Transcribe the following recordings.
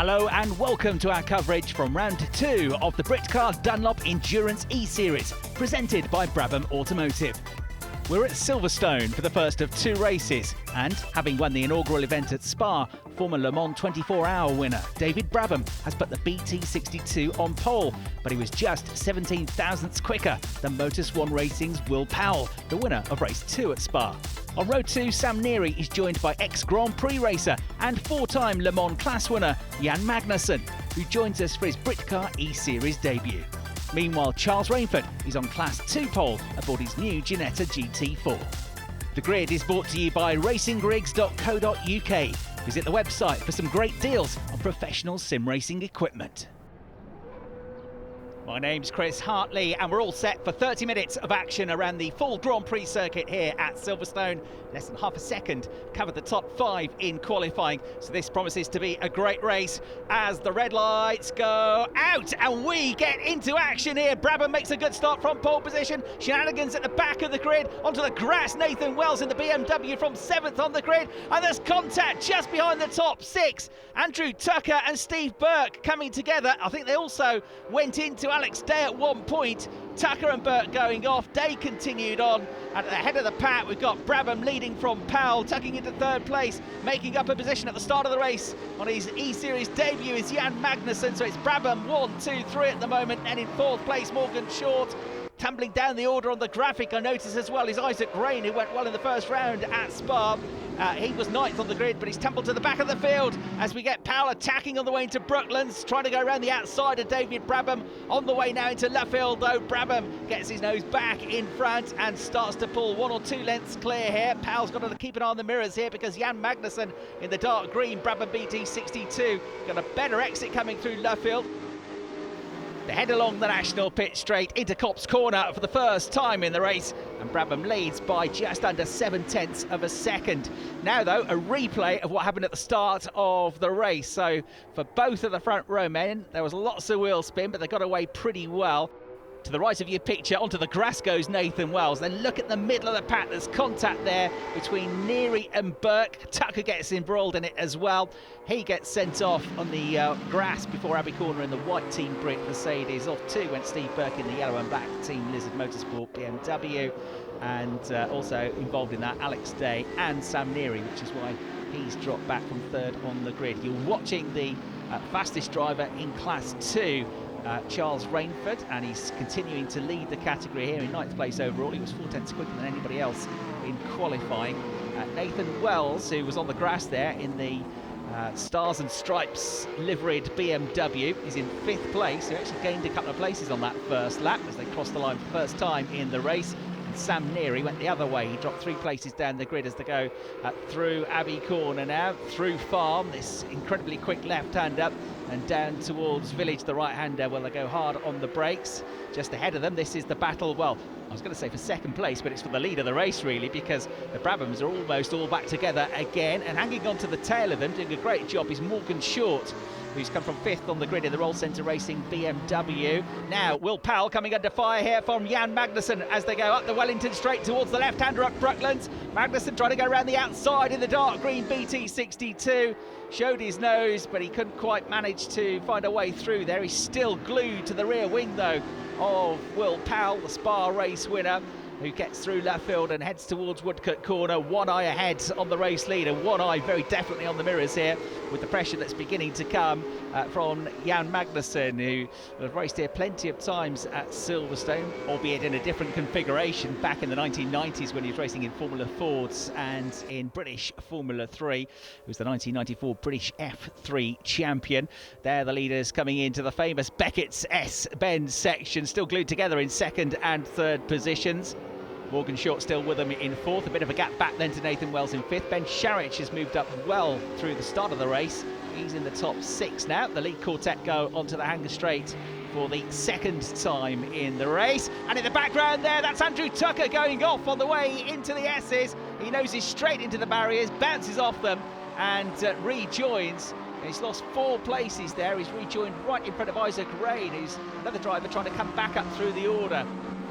Hello and welcome to our coverage from round 2 of the Britcar Dunlop Endurance E-Series, presented by Brabham Automotive. We're at Silverstone for the first of 2 races, and having won the inaugural event at Spa, former Le Mans 24-hour winner David Brabham has put the BT62 on pole, but he was just 17 thousandths quicker than Motor1 Racing's Will Powell, the winner of race 2 at Spa. On row 2, Sam Neary is joined by ex-Grand Prix racer and 4-time Le Mans class winner Jan Magnussen, who joins us for his Britcar E-Series debut. Meanwhile, Charles Rainford is on Class 2 pole aboard his new Ginetta GT4. The grid is brought to you by racinggrigs.co.uk. Visit the website for some great deals on professional sim racing equipment. My name's Chris Hartley and we're all set for 30 minutes of action around the full Grand Prix circuit here at Silverstone. Less than half a second covered the top 5 in qualifying, so this promises to be a great race as the red lights go out and we get into action here. Brabham makes a good start from pole position. Shenanigans at the back of the grid, onto the grass. Nathan Wells in the BMW from 7th on the grid, and there's contact just behind the top 6. Andrew Tucker and Steve Burke coming together. I think they also went into Alex Day at one point. Tucker and Burke going off. Day continued on. At the head of the pack, we've got Brabham leading from Powell, tucking into 3rd place, making up a position at the start of the race. On his E-Series debut is Jan Magnussen, so it's Brabham 1, 2, 3 at the moment, and in 4th place Morgan Short. Tumbling down the order on the graphic, I notice as well, is Isaac Rain, who went well in the first round at Spa. He was 9th on the grid, but he's tumbled to the back of the field as we get Powell attacking on the way into Brooklands, trying to go around the outside of David Brabham. On the way now into Luffield, though, Brabham gets his nose back in front and starts to pull 1 or 2 lengths clear here. Powell's got to keep an eye on the mirrors here because Jan Magnussen in the dark green Brabham BT62 got a better exit coming through Luffield. They head along the national pit straight into Copse Corner for the first time in the race, and Brabham leads by just under 7/10 of a second. Now though, a replay of what happened at the start of the race. So for both of the front row men, there was lots of wheel spin, but they got away pretty well. To the right of your picture, onto the grass goes Nathan Wells. Then look at the middle of the pack, there's contact there between Neary and Burke. Tucker gets embroiled in it as well. He gets sent off on the grass before Abbey Corner in the white Team Brit Mercedes. Off too went Steve Burke in the yellow and black Team Lizard Motorsport BMW. And also involved in that Alex Day and Sam Neary, which is why he's dropped back from 3rd on the grid. You're watching the fastest driver in Class 2, Charles Rainford, and he's continuing to lead the category here in 9th place overall. He was 4/10 quicker than anybody else in qualifying. Nathan Wells, who was on the grass there in the Stars and Stripes liveried BMW, is in 5th place. He actually gained a couple of places on that first lap as they crossed the line for the first time in the race. And Sam Neary went the other way. He dropped 3 places down the grid as they go through Abbey Corner now, through Farm, this incredibly quick left-hand up, and down towards Village, the right-hander, where they go hard on the brakes. Just ahead of them, this is the battle, well, I was going to say for 2nd place, but it's for the lead of the race, really, because the Brabhams are almost all back together again, and hanging on to the tail of them, doing a great job, is Morgan Short, who's come from 5th on the grid in the Roll Centre Racing BMW. Now, Will Powell coming under fire here from Jan Magnussen as they go up the Wellington Straight towards the left-hander up Brooklands. Magnussen trying to go around the outside in the dark green BT62. Showed his nose, but he couldn't quite manage to find a way through there. He's still glued to the rear wing, though, of Will Powell, the Spa race winner, who gets through Luffield and heads towards Woodcote Corner. One eye ahead on the race leader, one eye very definitely on the mirrors here, with the pressure that's beginning to come from Jan Magnussen, who has raced here plenty of times at Silverstone, albeit in a different configuration back in the 1990s when he was racing in Formula Fords and in British Formula 3. He was the 1994 British F3 champion. They're the leaders coming into the famous Beckett's S-Bend section, still glued together in 2nd and 3rd positions. Morgan Short still with them in 4th, a bit of a gap back then to Nathan Wells in 5th. Ben Sharich has moved up well through the start of the race. He's in the top 6 now. The lead quartet go onto the hanger straight for the 2nd time in the race. And in the background there, that's Andrew Tucker going off on the way into the S's. He noses straight into the barriers, bounces off them and rejoins. He's lost 4 places there. He's rejoined right in front of Isaac Rain, who's another driver trying to come back up through the order.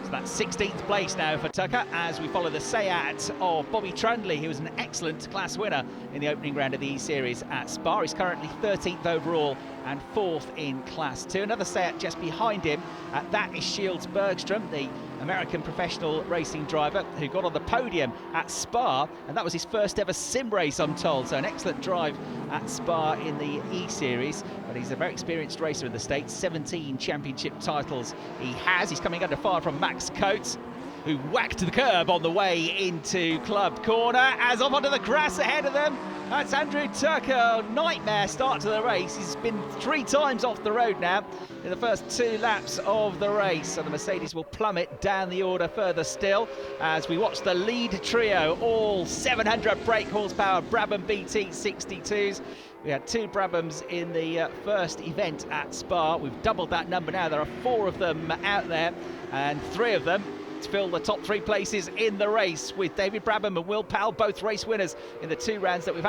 So that's 16th place now for Tucker as we follow the Seat of Bobby Trundley, who was an excellent class winner in the opening round of the E-Series at Spa. He's currently 13th overall and 4th in Class 2. Another Seat just behind him, that is Shields Bergstrom, the American professional racing driver who got on the podium at Spa, and that was his first ever sim race, I'm told. So an excellent drive at Spa in the E-Series, but he's a very experienced racer in the States. 17 championship titles he has. He's coming under fire from Max Coates, who whacked the curb on the way into Club Corner. As off onto the grass ahead of them, that's Andrew Tucker. Nightmare start to the race. He's been 3 times off the road now in the first 2 laps of the race. So the Mercedes will plummet down the order further still as we watch the lead trio, all 700 brake horsepower Brabham BT 62s. We had 2 Brabhams in the first event at Spa. We've doubled that number now. There are 4 of them out there, and 3 of them to fill the top 3 places in the race, with David Brabham and Will Powell both race winners in the 2 races that we've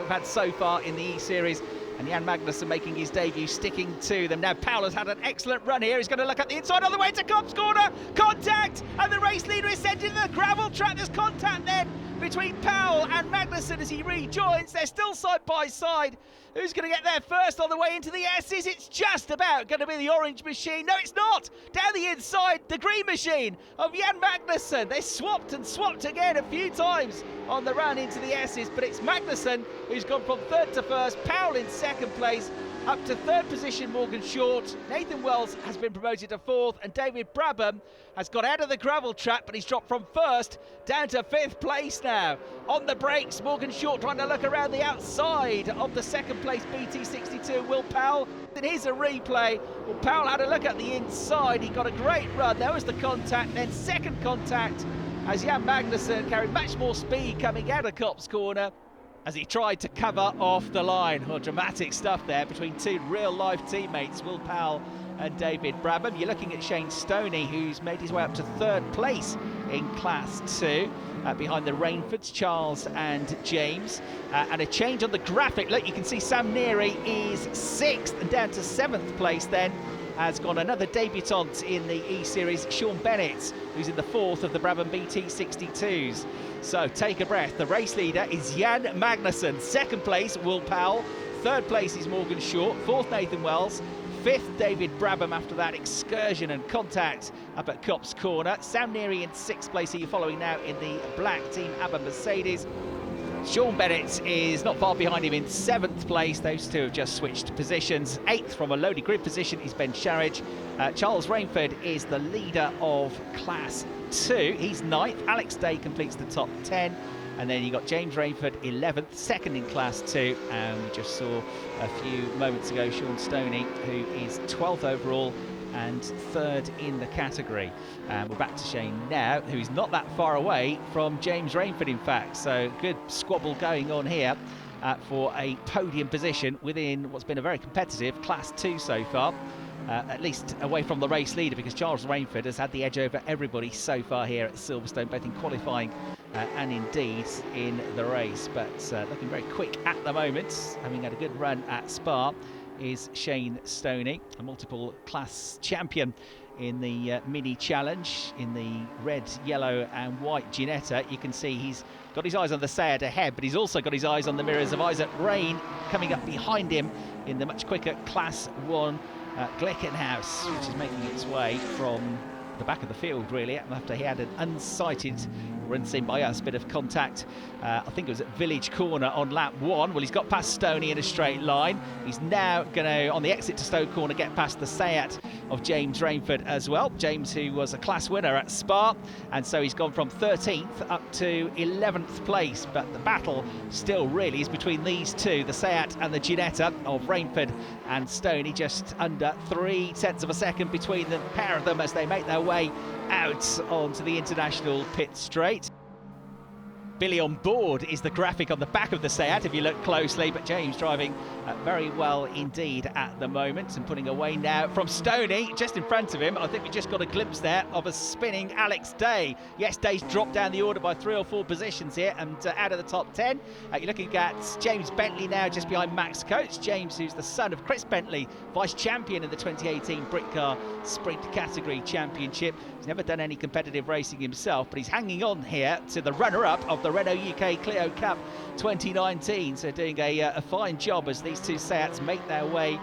had so far in the E-Series, and Jan Magnussen making his debut, sticking to them. Now Powell has had an excellent run here. He's going to look at the inside on the way to Copse Corner. Contact, and the race leader is sent into the gravel track. There's contact then between Powell and Magnussen as he rejoins. They're still side by side. Who's going to get there first on the way into the S's? It's just about going to be the orange machine. No, it's not. Down the inside, the green machine of Jan Magnussen. They swapped and swapped again a few times on the run into the S's, but it's Magnussen who's gone from 3rd to 1st. Powell in 2nd place. Up to 3rd position, Morgan Short. Nathan Wells has been promoted to 4th, and David Brabham has got out of the gravel trap, but he's dropped from 1st down to 5th place now. On the brakes, Morgan Short trying to look around the outside of the 2nd place BT62, Will Powell. And here's a replay. Well, Powell had a look at the inside. He got a great run. There was the contact, then 2nd contact as Jan Magnussen carried much more speed coming out of Copse Corner as he tried to cover off the line. Well, dramatic stuff there between 2 real-life teammates, Will Powell and David Brabham. You're looking at Shane Stoney, who's made his way up to 3rd place in Class 2, behind the Rainfords, Charles and James. And a change on the graphic. Look, you can see Sam Neary is 6th, and down to 7th place then has gone another debutant in the E-Series, Sean Bennett, who's in the 4th of the Brabham BT 62s. So take a breath. The race leader is Jan Magnussen. 2nd place, Will Powell. 3rd place is Morgan Short. 4th, Nathan Wells. 5th, David Brabham after that excursion and contact up at Copse Corner. Sam Neary in 6th place. Are you following now in the black Team ABBA Mercedes? Sean Bennett is not far behind him in 7th place. Those 2 have just switched positions. 8th from a loaded grid position is Ben Sharridge. Charles Rainford is the leader of Class 2. He's 9th. Alex Day completes the top 10. And then you got James Rainford 11th, 2nd in Class 2. And we just saw a few moments ago Sean Stoney, who is 12th overall and 3rd in the category. And we're back to Shane now, who is not that far away from James Rainford, in fact. So good squabble going on here for a podium position within what's been a very competitive Class 2 so far. At least away from the race leader, because Charles Rainford has had the edge over everybody so far here at Silverstone, both in qualifying and indeed in the race. But looking very quick at the moment, having had a good run at Spa, is Shane Stoney, a multiple class champion in the mini challenge in the red, yellow and white Ginetta. You can see he's got his eyes on the Seat ahead, but he's also got his eyes on the mirrors of Isaac Rain coming up behind him in the much quicker Class 1 Glickenhaus, which is making its way from the back of the field really after he had an unsighted, or unseen by us, bit of contact. I think it was at Village Corner on lap 1. Well, he's got past Stoney in a straight line. He's now going to, on the exit to Stoke Corner, get past the Seat of James Rainford as well. James, who was a class winner at Spa, and so he's gone from 13th up to 11th place. But the battle still really is between these 2, the Seat and the Ginetta of Rainford and Stoney, just under 0.3 of a second between the pair of them as they make their way out onto the international pit straight. Billy on board is the graphic on the back of the Seat if you look closely, but James driving very well indeed at the moment and putting away now from Stoney just in front of him. I think we just got a glimpse there of a spinning Alex Day. Yes, Day's dropped down the order by 3 or 4 positions here and out of the top 10. You're looking at James Bentley now just behind Max Coates. James, who's the son of Chris Bentley, vice champion in the 2018 Britcar Sprint category championship. He's never done any competitive racing himself, but he's hanging on here to the runner-up of the Renault UK Clio Cup 2019, so doing a fine job as these two Seats make their way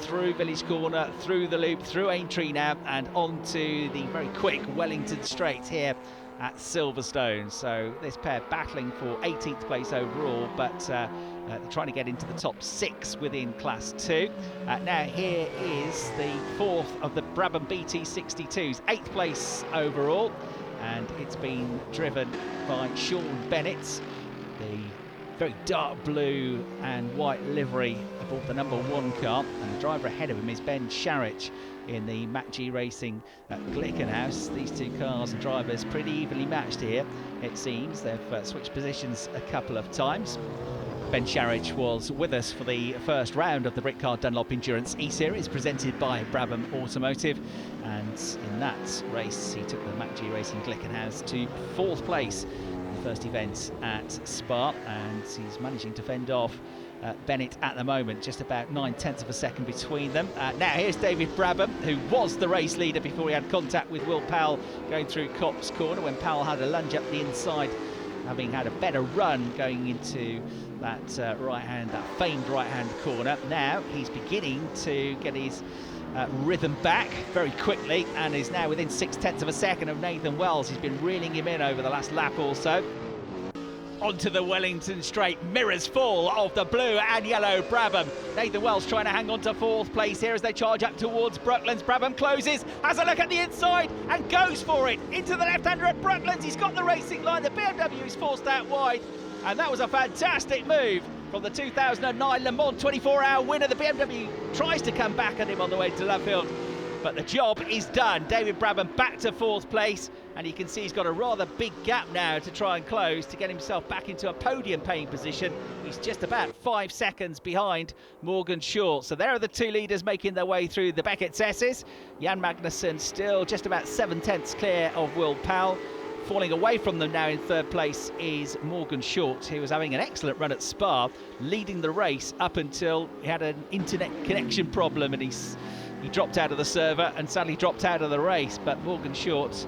through Village Corner, through the loop, through Aintree now, and onto the very quick Wellington Straight here at Silverstone. So this pair battling for 18th place overall, but they're trying to get into the top 6 within Class 2. Now here is the 4th of the Brabham BT62s, 8th place overall, and it's been driven by Sean Bennett, the very dark blue and white livery aboard the number 1 car, and the driver ahead of him is Ben Sharich in the Mac G Racing at Glickenhaus. These two cars and drivers pretty evenly matched here, it seems. They've switched positions a couple of times. Ben Sharich was with us for the first round of the Britcar Dunlop Endurance E-Series presented by Brabham Automotive, and in that race he took the Mac G Racing Glickenhaus to 4th place in the first event at Spa, and he's managing to fend off Bennett at the moment, just about 9/10 of a second between them. Now here's David Brabham, who was the race leader before he had contact with Will Powell going through Copse Corner, when Powell had a lunge up the inside, having had a better run going into that that famed right-hand corner. Now he's beginning to get his rhythm back very quickly, and is now within 6/10 of a second of Nathan Wells. He's been reeling him in over the last lap or so. Onto the Wellington Straight, mirrors full of the blue and yellow Brabham. Nathan Wells trying to hang on to 4th place here as they charge up towards Brooklands. Brabham closes, has a look at the inside and goes for it into the left-hander at Brooklands. He's got the racing line, the BMW is forced out wide, and that was a fantastic move from the 2009 Le Mans 24-hour winner. The BMW tries to come back at him on the way to Love Hill, but the job is done. David Brabham back to 4th place, and you can see he's got a rather big gap now to try and close to get himself back into a podium paying position. He's just about 5 seconds behind Morgan Short. So there are the two leaders making their way through the Beckett's S's. Jan Magnussen still just about 7/10 clear of Will Powell. Falling away from them now in 3rd place is Morgan Short, who was having an excellent run at Spa, leading the race up until he had an internet connection problem, and he dropped out of the server and sadly dropped out of the race. But Morgan Short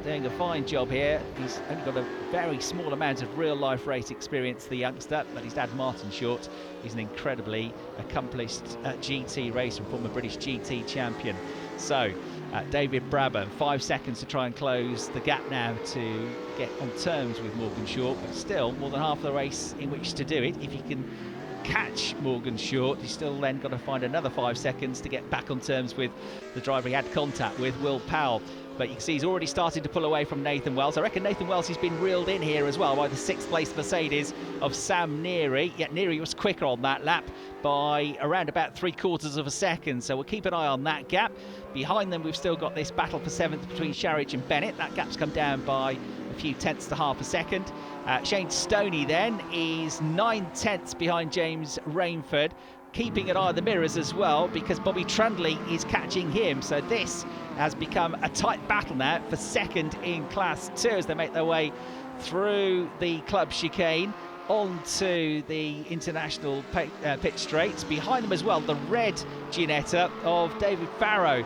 doing a fine job here. He's only got a very small amount of real-life race experience, the youngster, but his dad Martin Short is an incredibly accomplished GT racer and former British GT champion. So David Brabham, 5 seconds to try and close the gap now to get on terms with Morgan Short, but still more than half the race in which to do it. If you can catch Morgan Short, he's still then got to find another 5 seconds to get back on terms with the driver he had contact with, Will Powell. But you can see he's already started to pull away from Nathan Wells. I reckon Nathan Wells has been reeled in here as well by the 6th place Mercedes of Sam Neary. Yet Neary was quicker on that lap by around about 3/4 of a second, so we'll keep an eye on that gap. Behind them we've still got this battle for 7th between Sharich and Bennett. That gap's come down by a few tenths to half a second. Shane Stoney then is 9/10 behind James Rainford, keeping an eye on the mirrors as well, because Bobby Trundley is catching him. So this has become a tight battle now for 2nd in Class 2 as they make their way through the club chicane onto the international pit straights. Behind them as well, the red Ginetta of David Farrow,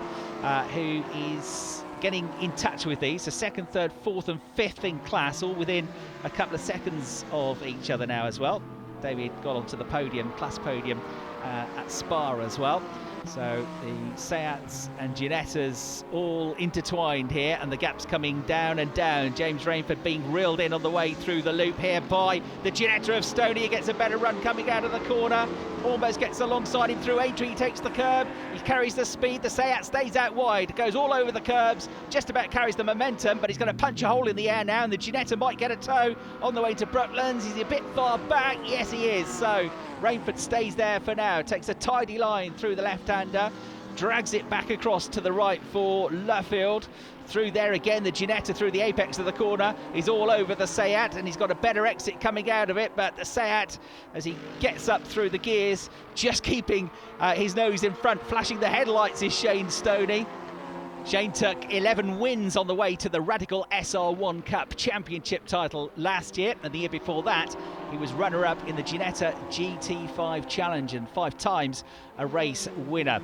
who is getting in touch with these. So 2nd, 3rd, 4th and 5th in class, all within a couple of seconds of each other now as well. David got onto the podium, class podium at Spa as well. So the Seats and Ginettas all intertwined here, and the gap's coming down and down. James Rainford being reeled in on the way through the loop here by the Ginetta of Stoney. He gets a better run coming out of the corner, almost gets alongside him through Aintree. He takes the curb, he carries the speed. The Seat stays out wide, goes all over the curbs, just about carries the momentum, but he's going to punch a hole in the air now, and the Ginetta might get a tow on the way to Brooklands. He's a bit far back, yes he is. So Rainford stays there for now, takes a tidy line through the left-hander. drags it back across to the right for Luffield. Through there again, the Ginetta through the apex of the corner. He's all over the Seat, and he's got a better exit coming out of it, but the Seat, as he gets up through the gears, just keeping his nose in front, flashing the headlights, is Shane Stoney. Shane took 11 wins on the way to the Radical SR1 Cup Championship title last year, and the year before that he was runner-up in the Ginetta GT5 Challenge and 5 times a race winner.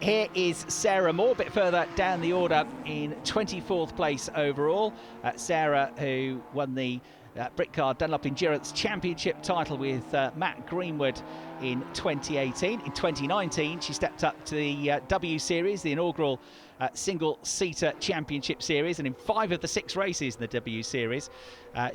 Here is Sarah Moore, a bit further down the order in 24th place overall. Sarah, who won the Britcar Dunlop Endurance Championship title with Matt Greenwood in 2018. In 2019, she stepped up to the W Series, the inaugural single-seater championship series, and in 5 of the 6 races in the W Series,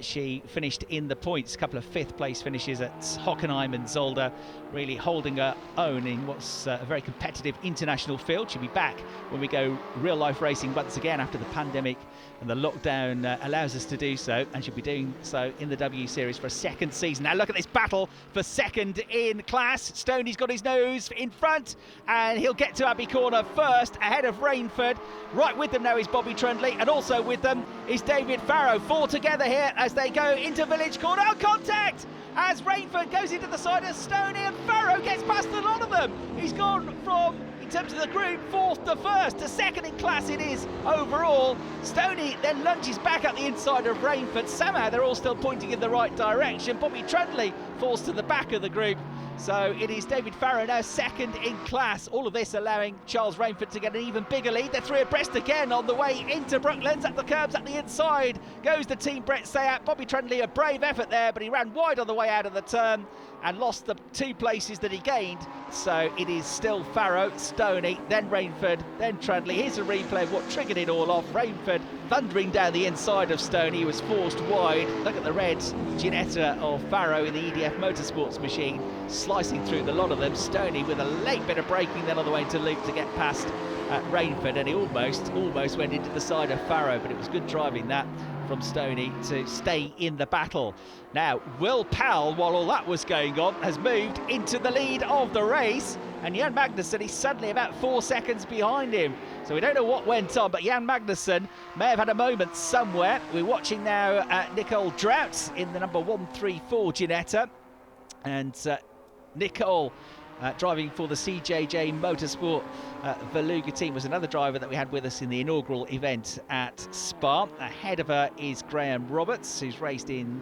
she finished in the points. A couple of 5th place finishes at Hockenheim and Zolder, really holding her own in what's a very competitive international field. She'll be back when we go real-life racing once again after the pandemic and the lockdown allows us to do so, and she'll be doing so in the W Series for a 2nd season. Now look at this battle for 2nd in class. Stoney's got his nose in front, and he'll get to Abbey Corner first, ahead of Rainford. Right with them now is Bobby Trundley, and also with them is David Farrow. 4 together here as they go into Village Corner. Oh, contact! As Rainford goes into the side of Stoney, and Farrow gets past a lot of them. He's gone from, in terms of the group, 4th to 1st to 2nd in class it is overall. Stoney then lunges back up the inside of Rainford. Somehow they're all still pointing in the right direction. Bobby Trundley falls to the back of the group. So it is David Farrow now 2nd in class. All of this allowing Charles Rainford to get an even bigger lead. They're 3 abreast again on the way into Brooklands. At the curbs at the inside goes the Team Brett Sayat. Bobby Trundley, a brave effort there, but he ran wide on the way out of the turn and lost the 2 places that he gained. So it is still Farrow, Stoney, then Rainford, then Trundley. Here's a replay of what triggered it all off. Rainford thundering down the inside of Stoney. He was forced wide. Look at the red Ginetta of Farrow in the EDF Motorsports machine, slicing through the lot of them. Stoney with a late bit of braking then on the way to loop to get past Rainford, and he almost went into the side of Farrow, but it was good driving that from Stoney to stay in the battle. Now, Will Powell, while all that was going on, has moved into the lead of the race, and Jan Magnussen is suddenly about 4 seconds behind him. So we don't know what went on, but Jan Magnussen may have had a moment somewhere. We're watching now Nicole Drought in the number 134 Ginetta, and Nicole driving for the CJJ Motorsport Veluga team was another driver that we had with us in the inaugural event at Spa. Ahead of her is Graham Roberts, who's raced in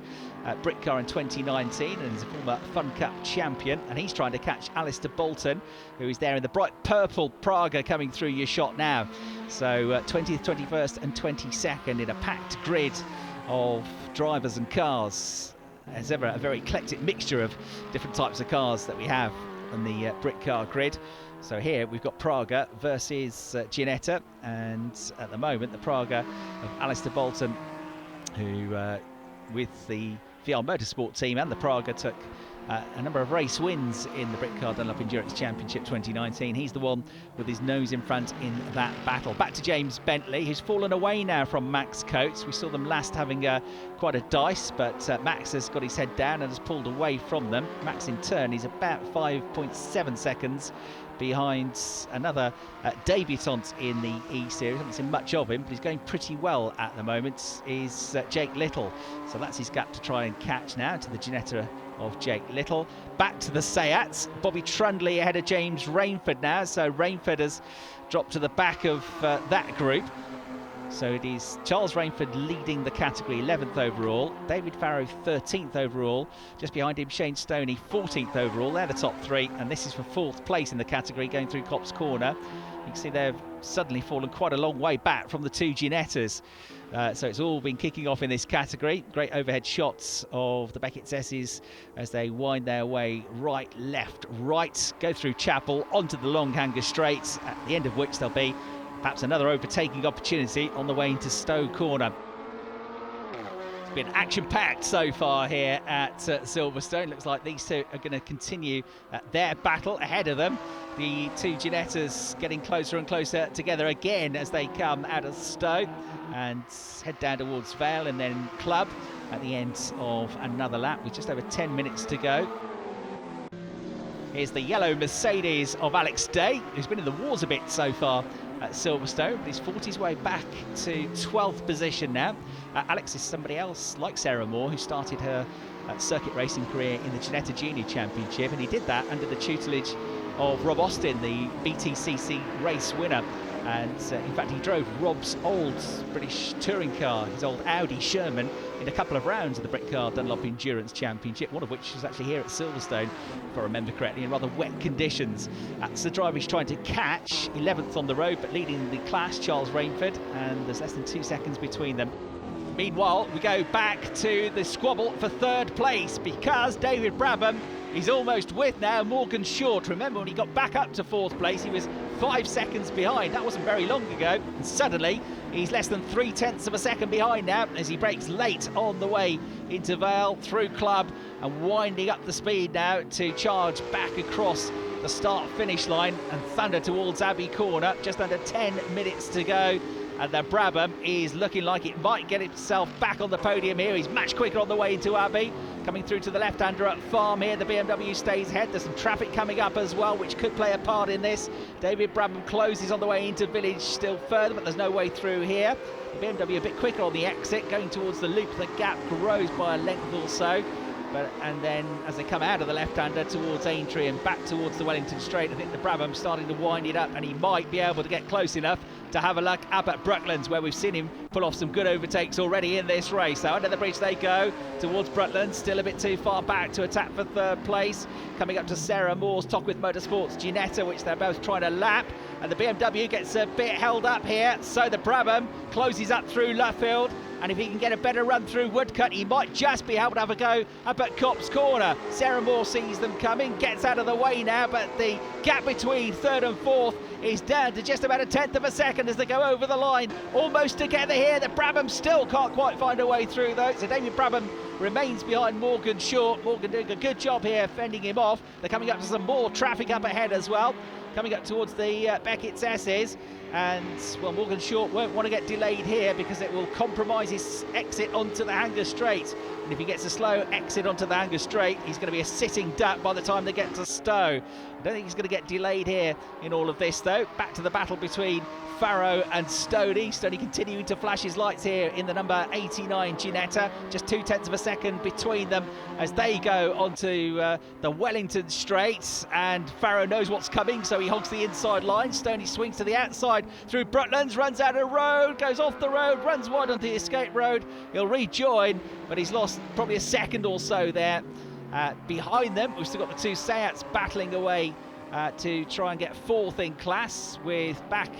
Britcar in 2019 and is a former Fun Cup champion, and he's trying to catch Alistair Bolton, who is there in the bright purple Praga coming through your shot now. So 20th, 21st and 22nd in a packed grid of drivers and cars. As ever, a very eclectic mixture of different types of cars that we have on the Britcar grid. So here we've got Praga versus Ginetta, and at the moment the Praga of Alistair Bolton, who with the VR Motorsport team and the Praga took a number of race wins in the Britcar Dunlop Endurance Championship 2019. He's the one with his nose in front in that battle. Back to James Bentley, who's fallen away now from Max Coates. We saw them last having quite a dice, but Max has got his head down and has pulled away from them. Max in turn is about 5.7 seconds behind another debutant in the E-Series. I haven't seen much of him, but he's going pretty well at the moment, is Jake Little. So that's his gap to try and catch now to the Ginetta of Jake Little. Back to the Seats. Bobby Trundley ahead of James Rainford now. So Rainford has dropped to the back of that group. So it is Charles Rainford leading the category, 11th overall. David Farrow, 13th overall. Just behind him, Shane Stoney, 14th overall. They're the top 3, and this is for 4th place in the category going through Copse Corner. You can see they've suddenly fallen quite a long way back from the 2 Ginettas. So it's all been kicking off in this category. Great overhead shots of the Beckett's S's as they wind their way right, left, right, go through Chapel onto the long hanger straight, at the end of which there'll be perhaps another overtaking opportunity on the way into Stowe Corner. It's been action-packed so far here at Silverstone. Looks like these two are going to continue their battle ahead of them. The 2 Ginettas getting closer and closer together again as they come out of Stowe and head down towards Vale and then Club at the end of another lap with just over 10 minutes to go. Here's the yellow Mercedes of Alex Day, who's been in the wars a bit so far at Silverstone. He's fought his way back to 12th position now. Alex is somebody else like Sarah Moore, who started her circuit racing career in the Ginetta Junior Championship, and he did that under the tutelage of Rob Austin, the BTCC race winner. And in fact, he drove Rob's old British touring car, his old Audi Sherman, in a couple of rounds of the Britcar Dunlop Endurance Championship, one of which was actually here at Silverstone, if I remember correctly, in rather wet conditions. That's the driver he's trying to catch, 11th on the road, but leading the class, Charles Rainford, and there's less than 2 seconds between them. Meanwhile, we go back to the squabble for third place, because David Brabham is almost with now Morgan Short. Remember, when he got back up to 4th place, he was 5 seconds behind. That wasn't very long ago. And suddenly, he's less than 3/10 of a second behind now as he breaks late on the way into Vale, through Club, and winding up the speed now to charge back across the start-finish line and thunder towards Abbey Corner. Just under 10 minutes to go. And the Brabham is looking like it might get itself back on the podium here. He's much quicker on the way into Abbey. Coming through to the left-hander at Farm here. The BMW stays ahead. There's some traffic coming up as well, which could play a part in this. David Brabham closes on the way into Village still further, but there's no way through here. The BMW a bit quicker on the exit, going towards the loop. The gap grows by a length or so. And then as they come out of the left-hander towards Aintree and back towards the Wellington Straight, I think the Brabham's starting to wind it up, and he might be able to get close enough to have a look up at Brooklands, where we've seen him pull off some good overtakes already in this race. So under the bridge they go towards Brooklands, still a bit too far back to attack for third place. Coming up to Sarah Moore's Tockwith Motorsports Ginetta, which they're both trying to lap, and the BMW gets a bit held up here. So the Brabham closes up through Luffield, and if he can get a better run through Woodcut, he might just be able to have a go up at Copse Corner. Sarah Moore sees them coming, gets out of the way now, but the gap between 3rd and 4th is down to just about 1/10 of a second as they go over the line. Almost together here. The Brabham still can't quite find a way through though. So David Brabham remains behind Morgan Short. Morgan doing a good job here fending him off. They're coming up to some more traffic up ahead as well. Coming up towards the Beckett's S's, and well, Morgan Short won't want to get delayed here because it will compromise his exit onto the Hanger Straight. And if he gets a slow exit onto the Hanger Straight, he's going to be a sitting duck by the time they get to Stowe. I don't think he's going to get delayed here in all of this though. Back to the battle between Farrow and Stoney. Stoney continuing to flash his lights here in the number 89 Ginetta. Just 2/10 of a second between them as they go onto the Wellington Straight, and Farrow knows what's coming, so he hogs the inside line. Stoney swings to the outside through Brooklands, runs out of road, goes off the road, runs wide onto the escape road. He'll rejoin, but he's lost probably a second or so there. Behind them, we've still got the two Seats battling away to try and get 4th in class, with back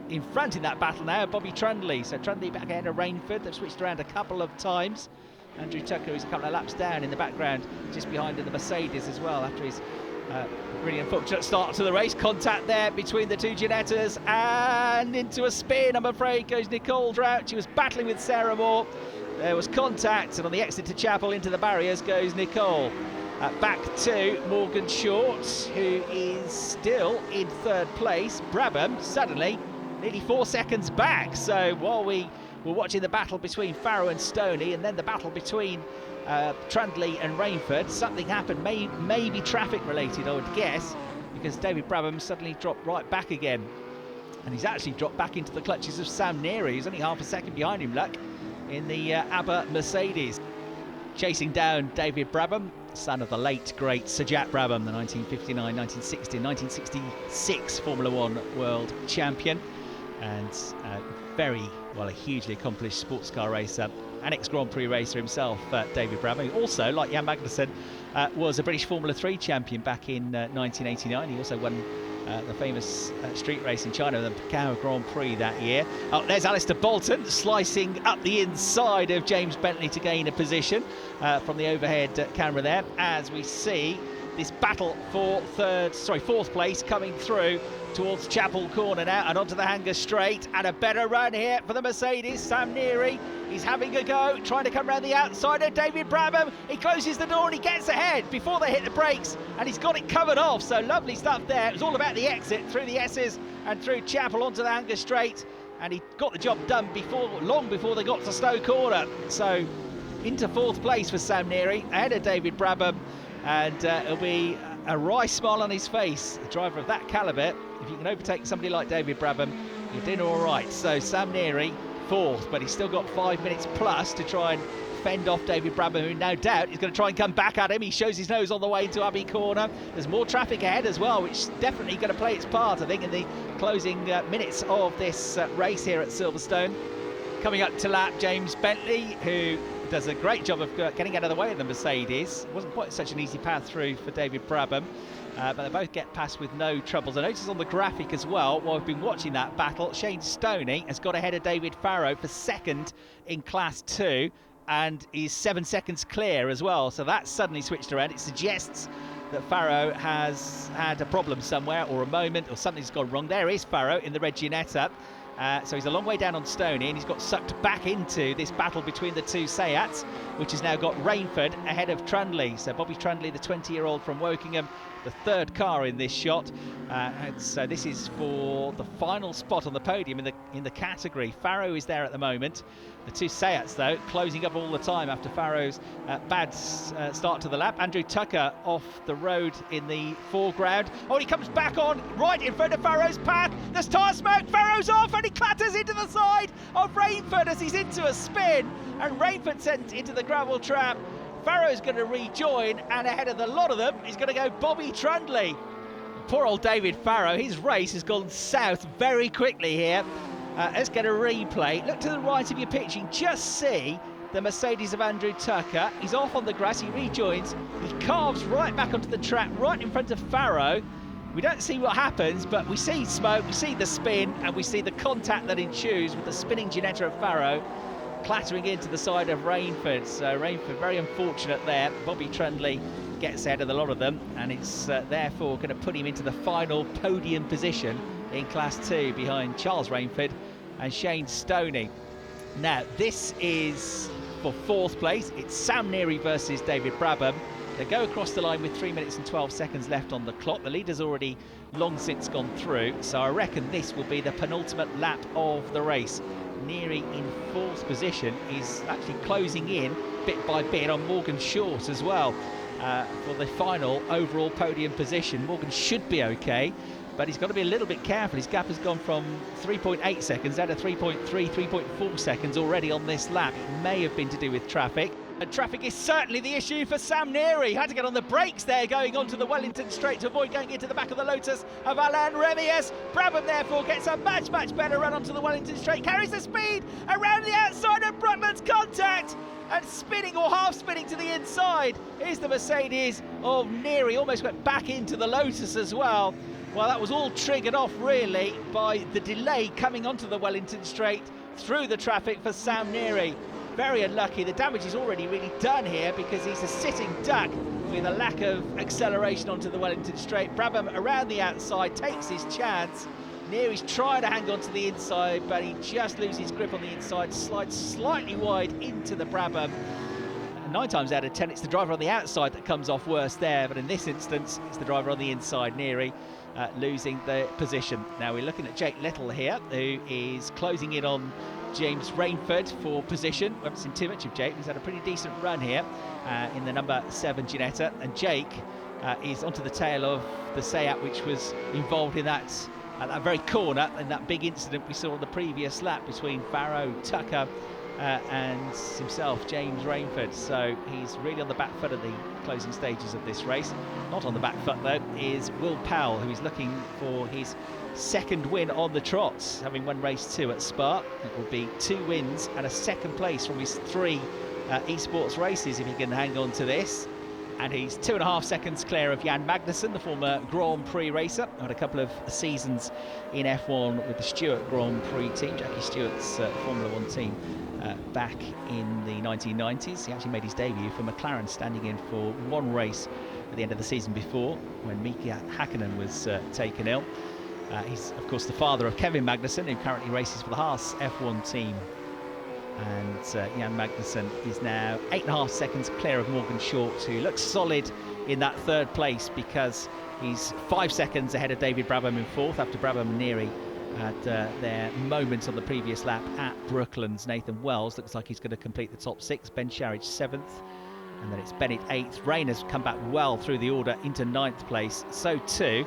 in front in that battle now Bobby Trundley. So Trundley back ahead of Rainford. They've switched around a couple of times. Andrew Tucker is a couple of laps down in the background, just behind in the Mercedes as well, after his really unfortunate start to the race. Contact there between the two Ginettas, and into a spin, I'm afraid, goes Nicole Drought. She was battling with Sarah Moore. There was contact, and on the exit to Chapel into the barriers goes Nicole. Back to Morgan Short, who is still in 3rd place. Brabham suddenly nearly 4 seconds back. So while we were watching the battle between Farrow and Stoney, and then the battle between Trundley and Rainford, something happened, maybe traffic related, I would guess, because David Brabham suddenly dropped right back again. And he's actually dropped back into the clutches of Sam Neary, who's only half a second behind him, Luck, in the ABBA Mercedes. Chasing down David Brabham, son of the late, great Sir Jack Brabham, the 1959, 1960, 1966 Formula One world champion, and very, well, a hugely accomplished sports car racer and ex-Grand Prix racer himself, David Brabham, who also, like Jan Magnussen, was a British Formula 3 champion back in 1989. He also won the famous street race in China, the Macau Grand Prix that year. Oh, there's Alistair Bolton slicing up the inside of James Bentley to gain a position from the overhead camera there, as we see this battle for 4th place coming through towards Chapel Corner now, and onto the Hanger Straight, and a better run here for the Mercedes. Sam Neary, he's having a go, trying to come around the outside of David Brabham. He closes the door and he gets ahead before they hit the brakes, and he's got it covered off. So lovely stuff there. It was all about the exit through the S's and through Chapel onto the Hanger Straight, and he got the job done long before they got to Stowe Corner. So into 4th place for Sam Neary, ahead of David Brabham, and it'll be a wry smile on his face. The driver of that calibre, if you can overtake somebody like David Brabham, you're doing all right. So Sam Neary, fourth, but he's still got 5 minutes plus to try and fend off David Brabham, who no doubt is going to try and come back at him. He shows his nose on the way into Abbey Corner. There's more traffic ahead as well, which is definitely going to play its part, I think, in the closing minutes of this race here at Silverstone. Coming up to lap, James Bentley, who does a great job of getting out of the way of the Mercedes. It wasn't quite such an easy path through for David Brabham, but they both get past with no troubles. I noticed on the graphic as well, while we've been watching that battle, Shane Stoney has got ahead of David Farrow for second in Class 2, and is 7 seconds clear as well. So that's suddenly switched around. It suggests that Farrow has had a problem somewhere, or a moment, or something's gone wrong. There is Farrow in the red Ginetta. So he's a long way down on Stoney, and he's got sucked back into this battle between the two Seats, which has now got Rainford ahead of Trundley. So Bobby Trundley, the 20-year-old from Wokingham, the third car in this shot, and so this is for the final spot on the podium in the category. Farrow is there at the moment. The two Seats, though, closing up all the time after Farrow's bad start to the lap. Andrew Tucker off the road in the foreground. Oh, he comes back on right in front of Farrow's path. There's tyre smoke. Farrow's off, and he clatters into the side of Rainford as he's into a spin, and Rainford sent into the gravel trap. Farrow's going to rejoin, and ahead of the lot of them is going to go Bobby Trundley. Poor old David Farrow, his race has gone south very quickly here. Let's get a replay. Look to the right of your pitch, you can just see the Mercedes of Andrew Tucker. He's off on the grass, he rejoins, he carves right back onto the track, right in front of Farrow. We don't see what happens, but we see smoke, we see the spin, and we see the contact that ensues with the spinning Ginetta of Farrow clattering into the side of Rainford. So Rainford very unfortunate there. Bobby Trundley gets ahead of the lot of them, and it's therefore going to put him into the final podium position in Class 2 behind Charles Rainford and Shane Stoney. Now this is for fourth place. It's Sam Neary versus David Brabham. They go across the line with 3 minutes and 12 seconds left on the clock. The leader's already long since gone through, so I reckon this will be the penultimate lap of the race. Neary in fourth position is actually closing in bit by bit on Morgan Short as well for the final overall podium position. Morgan should be okay, but he's got to be a little bit careful. His gap has gone from 3.8 seconds down to 3.3, 3.4 seconds already on this lap. It may have been to do with traffic. And traffic is certainly the issue for Sam Neary. Had to get on the brakes there going onto the Wellington Straight to avoid going into the back of the Lotus of Alain Remias. Brabham therefore gets a much better run onto the Wellington Straight, carries the speed around the outside of Brutland's contact, and spinning or half spinning to the inside is the Mercedes of Neary. Almost went back into the Lotus as well. Well, that was all triggered off really by the delay coming onto the Wellington Straight through the traffic for Sam Neary. Very unlucky. The damage is already really done here because he's a sitting duck with a lack of acceleration onto the Wellington Straight. Brabham around the outside takes his chance. Neary's trying to hang on to the inside, but he just loses grip on the inside, slides slightly wide into the Brabham. 9 times out of 10 it's the driver on the outside that comes off worse there, but in this instance it's the driver on the inside, Neary, losing the position. Now we're looking at Jake Little here, who is closing in on James Rainford for position. We haven't seen too much of Jake. He's had a pretty decent run here in the number 7 Ginetta, and Jake is onto the tail of the Seat, which was involved in that at that very corner in that big incident we saw on the previous lap between Farrow, Tucker and himself, James Rainford. So he's really on the back foot of the closing stages of this race. Not on the back foot though is Will Powell, who is looking for his second win on the trot, having won race 2 at Spa. It will be 2 wins and a second place from his 3 esports races if he can hang on to this. And he's 2.5 seconds clear of Jan Magnussen, the former Grand Prix racer. Had a couple of seasons in F1 with the Stewart Grand Prix team, Jackie Stewart's Formula 1 team, back in the 1990s. He actually made his debut for McLaren, standing in for 1 race at the end of the season before when Mika Hakkinen was taken ill. He's of course the father of Kevin Magnussen, who currently races for the Haas F1 team, and Jan Magnussen is now 8.5 seconds clear of Morgan Short, who looks solid in that 3rd place because he's 5 seconds ahead of David Brabham in 4th after Brabham and Neary had their moments on the previous lap at Brooklands. Nathan Wells looks like he's going to complete the top 6. Ben Sharridge 7th, And then it's Bennett 8th. Rain has come back well through the order into 9th place. So too,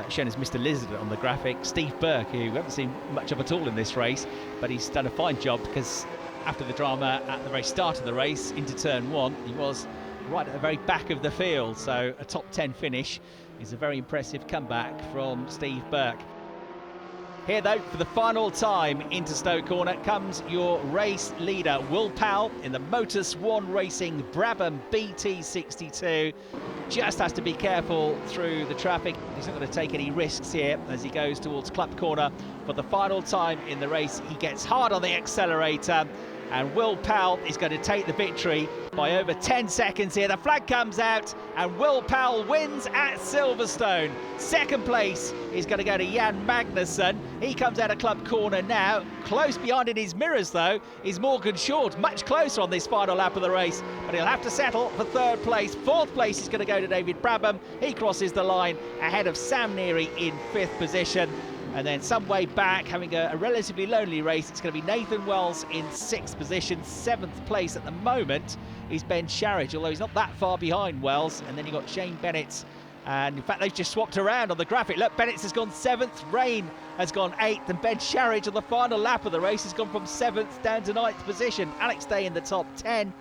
shown as Mr. Lizard on the graphic, Steve Burke, who we haven't seen much of at all in this race, but he's done a fine job because after the drama at the very start of the race into turn 1, he was right at the very back of the field. So a top 10 finish is a very impressive comeback from Steve Burke. Here though, for the final time into Stoke Corner comes your race leader, Will Powell, in the Motus One Racing Brabham BT62. Just has to be careful through the traffic. He's not going to take any risks here as he goes towards Club Corner. For the final time in the race, he gets hard on the accelerator, and Will Powell is going to take the victory by over 10 seconds here. The flag comes out and Will Powell wins at Silverstone. Second place is going to go to Jan Magnussen. He comes out of Club Corner now. Close behind in his mirrors though is Morgan Short, much closer on this final lap of the race, but he'll have to settle for third place. Fourth place is going to go to David Brabham. He crosses the line ahead of Sam Neary in 5th position. And then some way back, having a relatively lonely race, it's going to be Nathan Wells in 6th position. 7th place at the moment is Ben Sharridge, although he's not that far behind Wells. And then you've got Shane Bennett. And in fact, they've just swapped around on the graphic. Look, Bennett has gone 7th, Rain has gone 8th, and Ben Sharridge on the final lap of the race has gone from 7th down to 9th position. Alex Day in the top 10.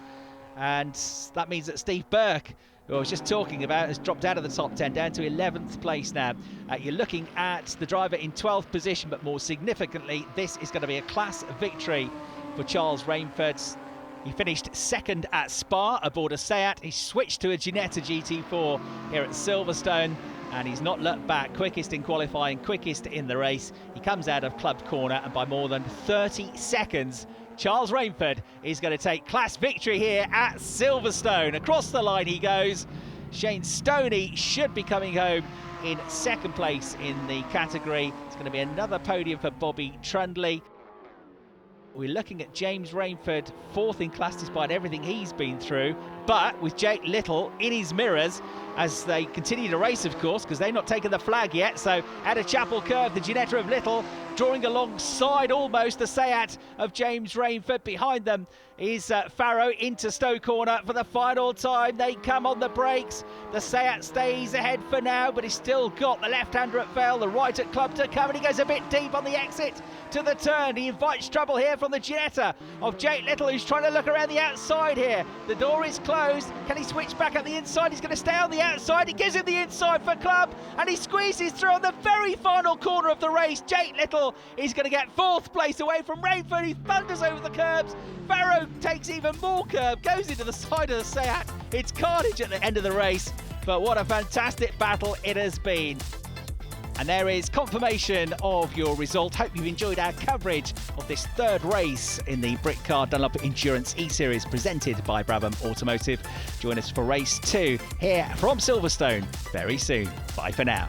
And that means that Steve Burke, who I was just talking about, has dropped out of the top 10 down to 11th place now. You're looking at the driver in 12th position, but more significantly, this is going to be a class victory for Charles Rainford. He finished 2nd at Spa aboard a Seat. He switched to a Ginetta GT4 here at Silverstone, and he's not looked back. Quickest in qualifying, quickest in the race. He comes out of Club Corner, and by more than 30 seconds, Charles Rainford is going to take class victory here at Silverstone. Across the line he goes. Shane Stoney should be coming home in 2nd place in the category. It's going to be another podium for Bobby Trundley. We're looking at James Rainford, 4th in class despite everything he's been through, but with Jake Little in his mirrors as they continue to race, of course, because they've not taken the flag yet. So at a Chapel Curve, the Ginetta of Little drawing alongside almost the Seat of James Rainford. Behind them is Farrow into Stoke Corner for the final time. They come on the brakes. The Seat stays ahead for now, but he's still got the left-hander at Vale, the right at Club to come, and he goes a bit deep on the exit to the turn. He invites trouble here from the Ginetta of Jake Little, who's trying to look around the outside here. The door is closed. Can he switch back at the inside? He's going to stay on the outside. He gives him the inside for Club, and he squeezes through on the very final corner of the race. Jake Little is going to get 4th place away from Rainford, who thunders over the curbs. Farrow takes even more curb, goes into the side of the Seat. It's carnage at the end of the race, but what a fantastic battle it has been. And there is confirmation of your result. Hope you've enjoyed our coverage of this 3rd race in the Britcar Dunlop Endurance E-Series presented by Brabham Automotive. Join us for race 2 here from Silverstone very soon. Bye for now.